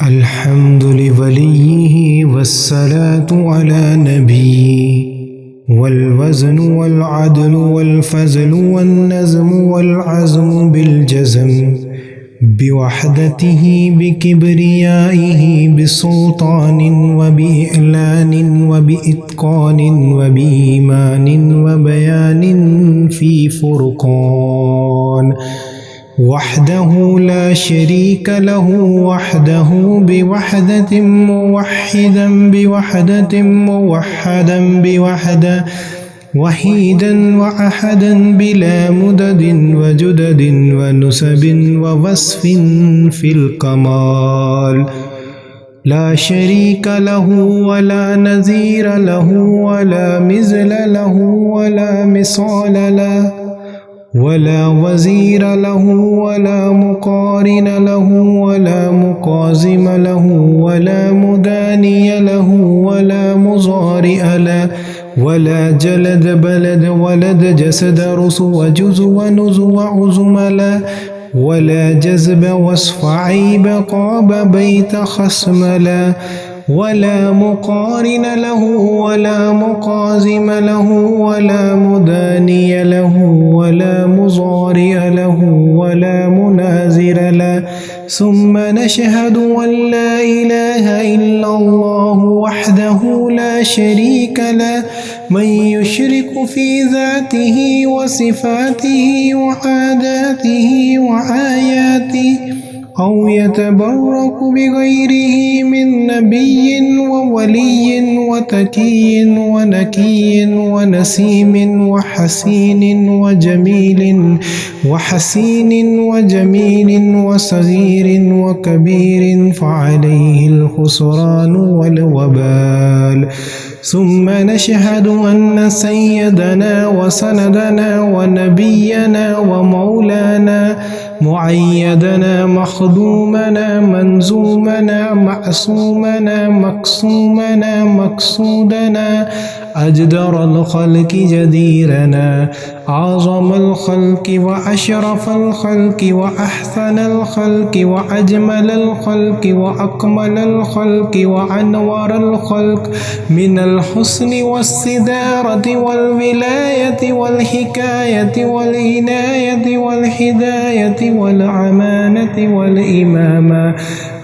الحمد لوليه والصلاة على نبيه، والوزن والعدل والفزل والنزم والعزم بالجزم، بوحدته بكبريائه بسلطان وبإعلان وبإتقان وبإيمان وبيان في فرقان، وحده لا شريك له، وحده بوحدة موحدا بوحدة موحدا بوحدة، وحيدا وأحدا بلا مدد وجدد ونسب ووصف في الكمال، لا شريك له ولا نظير له ولا مثل له ولا مثال له، ولا وزير له ولا مقارن له ولا مقازم له ولا مداني له ولا مضارع له، ولا جلد بلد ولد جسد رس وجز ونز وعزم له، ولا جذب وصف عيب قاب بيت خصم له، ولا مقارن له ولا مقازم له ولا مداني له ولا مضارع له ولا منازر له. ثم نشهد أن لا إله إلا الله وحده لا شريك له، من يشرك في ذاته وصفاته وعاداته وآياته أو يتبرك بغيره من نبي وولي وتكي ونكي ونسيم وحسين وجميل وحسين وجميل وصغير وكبير فعليه الخسران والوبال. ثم نشهد أن سيدنا وسندنا ونبينا ومولانا معيدنا مخدومنا منزومنا معصومنا مقسومنا مقصودنا أجدر الخلق جديرنا أعظم الخلق وأشرف الخلق وأحسن الخلق وأجمل الخلق وأكمل الخلق وأنور الخلق من الحسن والصدارة والولاية والحكاية والعناية والهداية والأمانة والإمامة،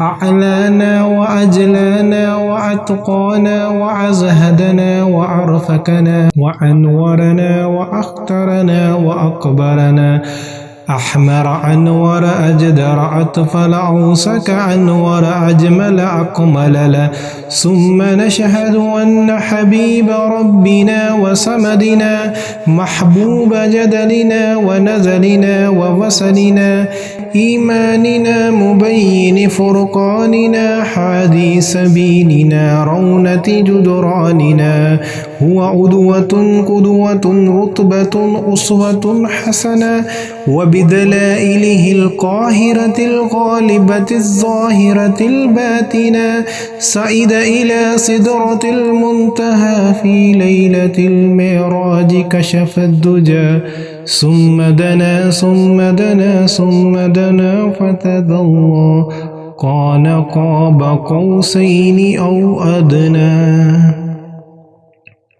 أعلانا وأجلانا وأتقانا وأزهدنا وأرفقنا وأنورنا وأخترنا وأكبرنا، أحمر أنور أجدر أطفل أوسك أنور أجمل أكمل له. ثم نشهد أن حبيب ربنا وصمدنا محبوب جدلنا ونزلنا ووصلنا إيماننا مبين فرقاننا حادي سبيلنا رونة جدراننا، هو عدوة قدوة رتبة أسوة حسنة، وبدلائله القاهرة الغالبة الظاهرة الباطنة صعد إلى سدرة المنتهى في ليلة المعراج كشف الدجى، ثم دنا ثم دنا ثم دنا فتدلى، كان قاب قوسين أو أدنى.